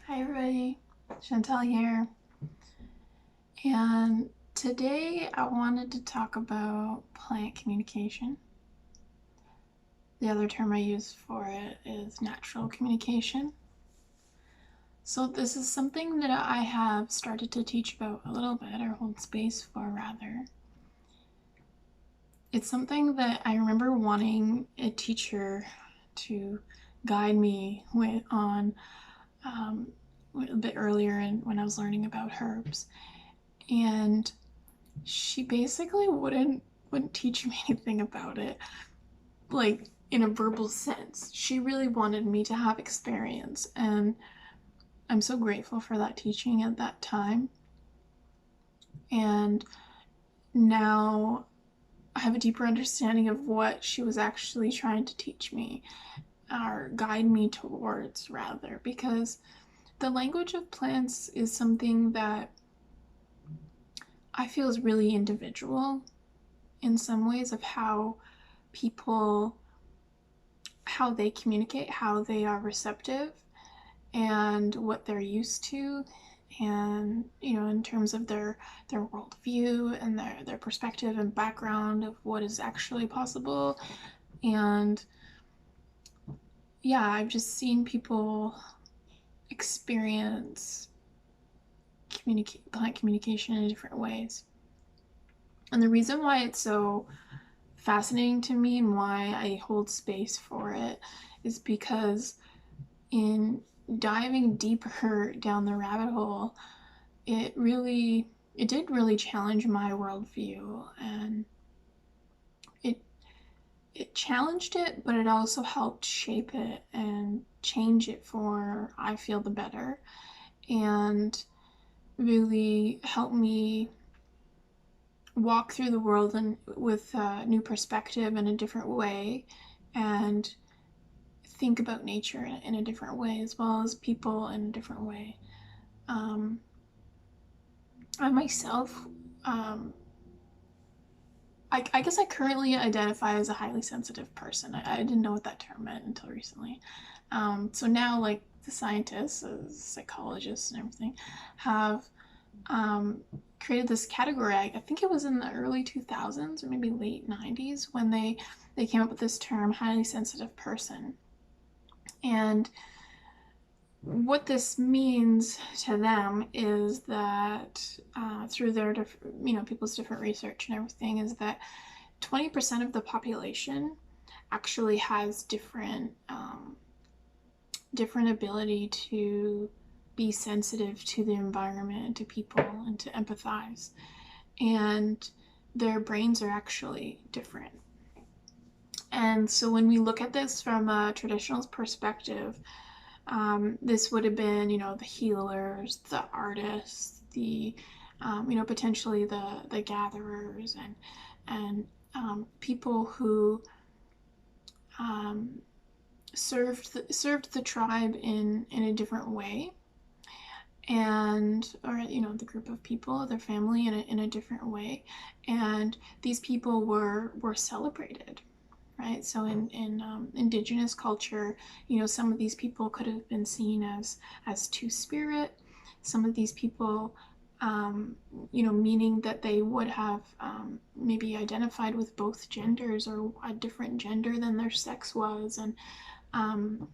Hi everybody, Chantel here, and today I wanted to talk about plant communication. The other term I use for it is natural communication. So this is something that I have started to teach about a little bit, or hold space for rather. It's something that I remember wanting a teacher to guide me on a bit earlier when I was learning about herbs. And she basically wouldn't teach me anything about it, like in a verbal sense. She really wanted me to have experience, and I'm so grateful for that teaching at that time. And now I have a deeper understanding of what she was actually trying to teach me, or guide me towards rather, because the language of plants is something that I feel is really individual in some ways, of people how they communicate, how they are receptive, and what they're used to, and in terms of their worldview and their perspective and background of what is actually possible. And yeah, I've just seen people experience plant communication in different ways. And the reason why it's so fascinating to me and why I hold space for it is because in diving deeper down the rabbit hole, it did really challenge my worldview, and it it challenged it, but it also helped shape it and change it for, I feel, the better, and really helped me walk through the world and with a new perspective in a different way, and think about nature in a different way, as well as people in a different way. Um, I myself, um, I guess I currently identify as a highly sensitive person. I didn't know what that term meant until recently. So now, like the scientists, psychologists, and everything, have um, created this category. I think it was in the early 2000s or maybe late 90s when they came up with this term, highly sensitive person. And what this means to them is that through their people's different research and everything, is that 20% of the population actually has different ability to be sensitive to the environment, to people, and to empathize, and their brains are actually different. And so when we look at this from a traditional perspective, this would have been, the healers, the artists, potentially the gatherers, and people who um, served the tribe in a different way, and or the group of people, their family, in a different way, and these people were celebrated, right? So in indigenous culture, some of these people could have been seen as two-spirit. Some of these people, meaning that they would have maybe identified with both genders or a different gender than their sex was. And um,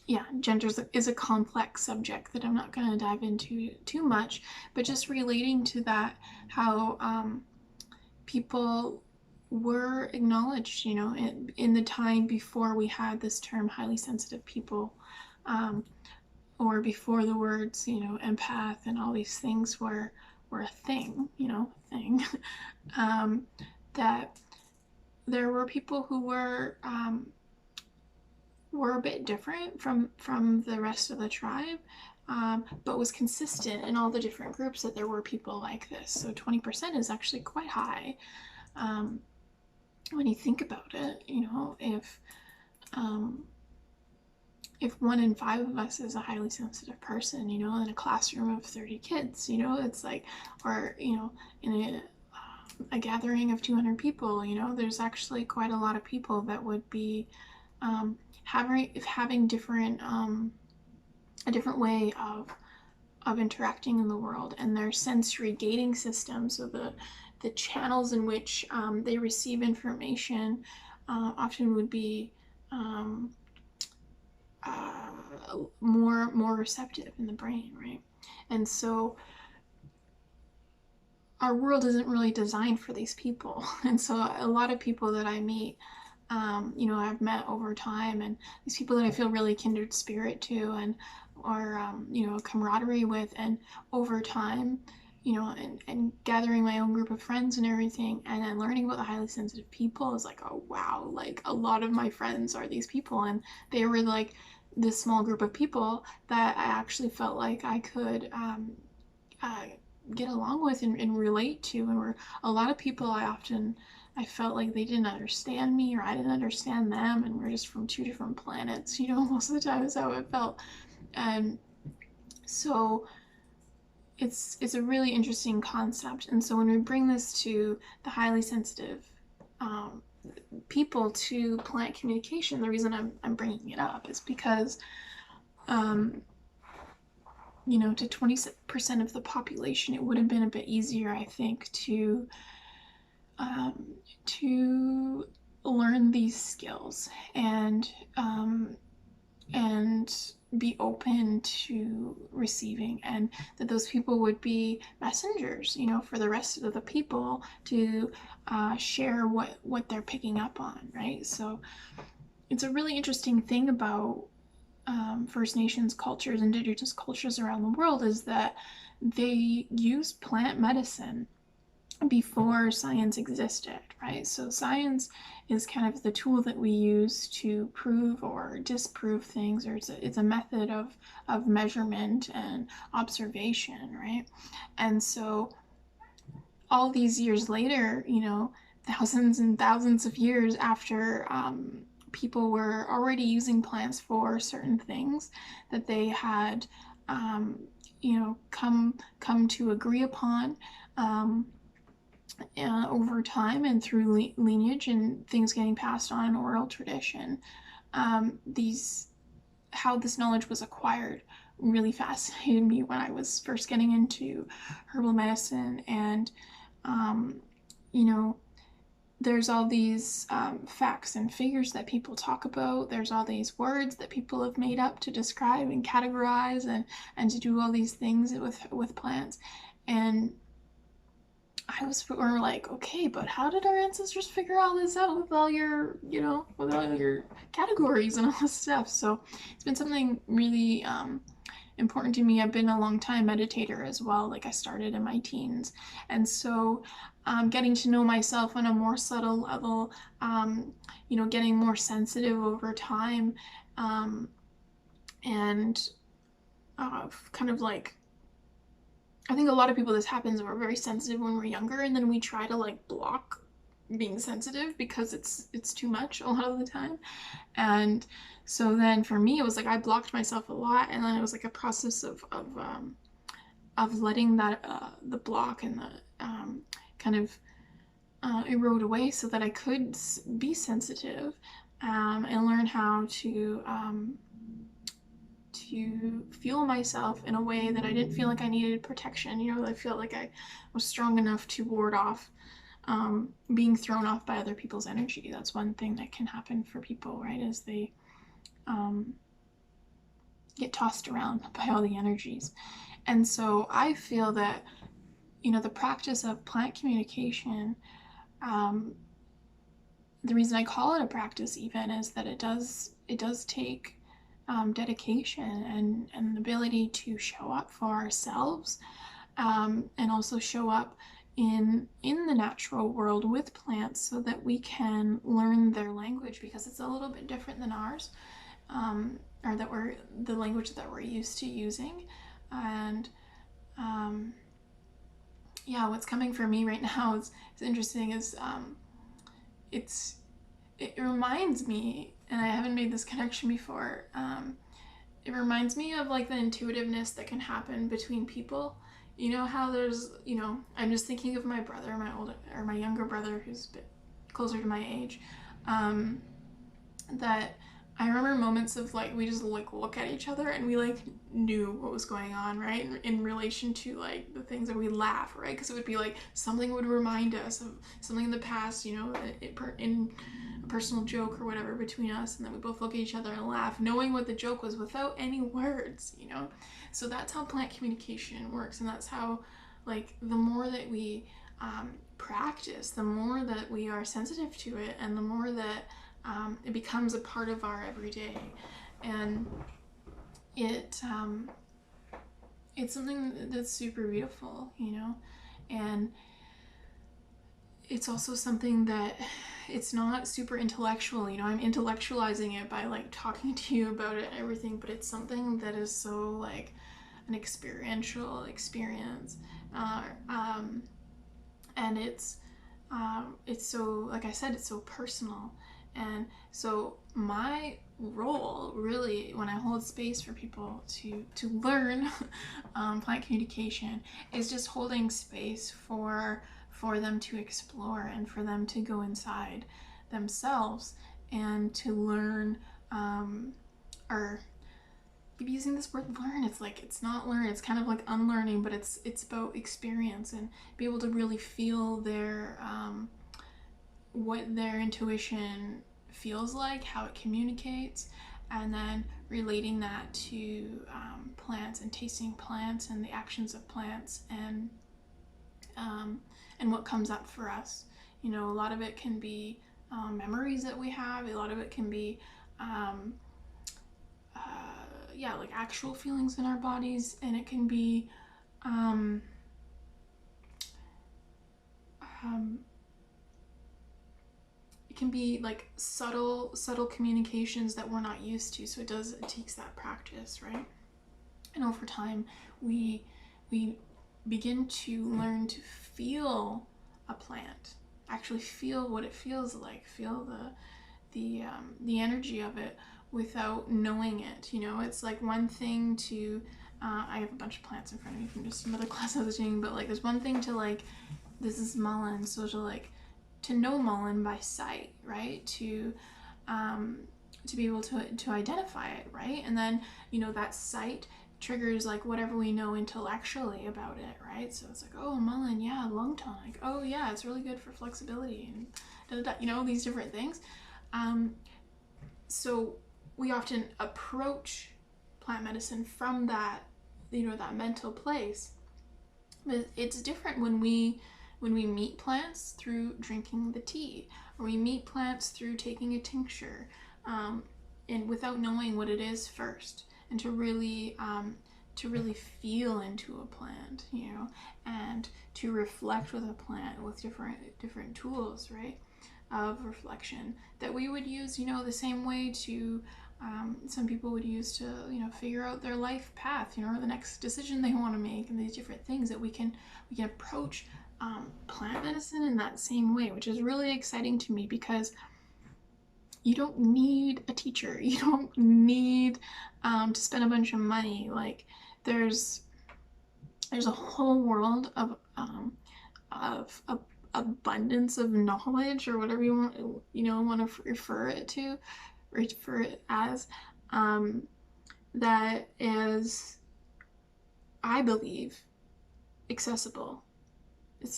yeah, gender is a complex subject that I'm not going to dive into too much, but just relating to that, how people were acknowledged, in the time before we had this term highly sensitive people, um, or before the words, empath and all these things were a thing, um, that there were people who were a bit different from the rest of the tribe, but was consistent in all the different groups that there were people like this. So 20% is actually quite high. Um, when you think about it, um, if 1 in 5 of us is a highly sensitive person, in a classroom of 30 kids, it's like, or in a gathering of 200 people, there's actually quite a lot of people that would be having different a different way of interacting in the world, and their sensory gating system, so the channels in which they receive information often would be um, more receptive in the brain, right? And so our world isn't really designed for these people. And so a lot of people that I meet, I've met over time, and these people that I feel really kindred spirit to, and or camaraderie with, and over time, and gathering my own group of friends and everything, and then learning about the highly sensitive people is like, oh wow, like a lot of my friends are these people, and they were like this small group of people that I actually felt like I could uh, get along with and relate to. And were a lot of people I felt like they didn't understand me, or I didn't understand them, and we're just from two different planets, most of the time is how it felt. And so it's a really interesting concept. And so when we bring this to the highly sensitive um, people to plant communication, the reason I'm bringing it up is because um, to 20% of the population, it would have been a bit easier, I think, um, to learn these skills and be open to receiving, and that those people would be messengers, for the rest of the people to share what they're picking up on, right? So it's a really interesting thing about First Nations cultures, indigenous cultures around the world, is that they use plant medicine before science existed, right? So science is kind of the tool that we use to prove or disprove things, or it's a method of measurement and observation, right? And so all these years later, thousands and thousands of years after people were already using plants for certain things that they had, come to agree upon over time and through lineage and things getting passed on in oral tradition. These How this knowledge was acquired really fascinated me when I was first getting into herbal medicine. And um, you know there's all these facts and figures that people talk about. There's all these words that people have made up to describe and categorize and to do all these things with plants. And we're like, okay, but how did our ancestors figure all this out with all your, with all your categories and all this stuff? So it's been something really important to me. I've been a long time meditator as well. Like I started in my teens. And so getting to know myself on a more subtle level, getting more sensitive over time, and kind of like, I think a lot of people, this happens, we're very sensitive when we're younger, and then we try to like block being sensitive because it's too much a lot of the time. And so then for me, it was like I blocked myself a lot, and then it was like a process of letting that the block and the kind of erode away so that I could be sensitive and learn how to feel myself in a way that I didn't feel like I needed protection. I felt like I was strong enough to ward off being thrown off by other people's energy. That's one thing that can happen for people, right? Is they um, get tossed around by all the energies. And so I feel that, the practice of plant communication, um, the reason I call it a practice even is that it does take dedication and the ability to show up for ourselves, and also show up in the natural world with plants so that we can learn their language, because it's a little bit different than ours, or that we're the language that we're used to using. And yeah, what's coming for me right now is interesting. Is it reminds me, and I haven't made this connection before. It reminds me of like the intuitiveness that can happen between people. How there's, I'm just thinking of my brother, my younger brother, who's a bit closer to my age, that I remember moments of like we just like look at each other and we like knew what was going on, right? In relation to like the things that we laugh, right? Because it would be like something would remind us of something in the past, you know, in a personal joke or whatever between us, and then we both look at each other and laugh, knowing what the joke was without any words, you know. So that's how plant communication works, and that's how like the more that we practice, the more that we are sensitive to it, and the more that it becomes a part of our everyday, and it it's something that's super beautiful, you know, and it's also something that it's not super intellectual, you know. I'm intellectualizing it by like talking to you about it and everything, but it's something that is so like an experiential experience, uh, um, and it's so, like I said, it's so personal. And so my role really when I hold space for people to learn plant communication is just holding space for them to explore and for them to go inside themselves and to learn, or keep using this word learn. It's like it's not learn, it's kind of like unlearning, but it's about experience and be able to really feel their what their intuition feels like, how it communicates, and then relating that to plants and tasting plants and the actions of plants, um, and what comes up for us. You know, a lot of it can be memories that we have. A lot of it can be um, uh, yeah, like actual feelings in our bodies, and it can be um, um, it can be like subtle communications that we're not used to. So it takes that practice, right? And over time we begin to learn to feel a plant, actually feel what it feels like, feel the energy of it without knowing it. You know, it's like one thing to I have a bunch of plants in front of me from just another class I was doing, but like there's one thing to like, this is mullein, so to like to know mullein by sight, right? Um, to be able to identify it, right? And then, you know, that sight triggers like whatever we know intellectually about it, right? So it's like, oh, mullein, yeah, lung tonic. Oh, yeah, it's really good for flexibility and da, da, da, you know, these different things. Um, so we often approach plant medicine from that, you know, that mental place. But it's different when we meet plants through drinking the tea, or we meet plants through taking a tincture, and without knowing what it is first, and to really feel into a plant, you know, and to reflect with a plant with different tools, right, of reflection that we would use, you know, the same way to some people would use to, you know, figure out their life path, you know, or the next decision they want to make, and these different things that we can approach plant medicine in that same way, which is really exciting to me because you don't need a teacher, you don't need to spend a bunch of money. Like there's a whole world of abundance of knowledge, or whatever you want to refer it as, um, that is, I believe, accessible.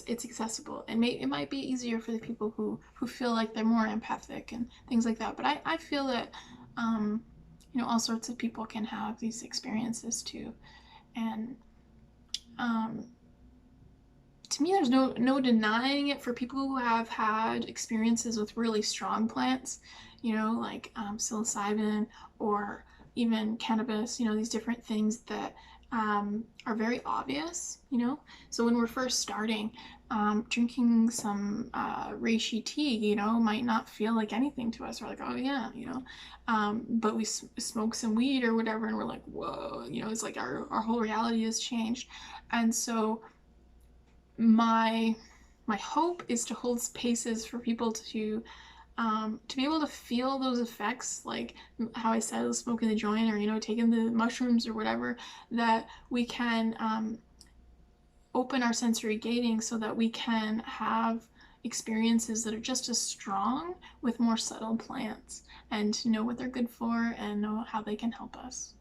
It's accessible, and it might be easier for the people who feel like they're more empathic and things like that. But I feel that you know, all sorts of people can have these experiences too, and um, to me, there's no denying it for people who have had experiences with really strong plants, you know, like psilocybin or even cannabis. You know, these different things that are very obvious. You know, so when we're first starting, drinking some reishi tea, you know, might not feel like anything to us. We're like, oh yeah, you know, but we smoke some weed or whatever, and we're like, whoa, you know, it's like our whole reality has changed, and so my my hope is to hold spaces for people to be able to feel those effects, like how I said, smoking the joint, or you know, taking the mushrooms or whatever, that we can open our sensory gating so that we can have experiences that are just as strong with more subtle plants and know what they're good for and know how they can help us.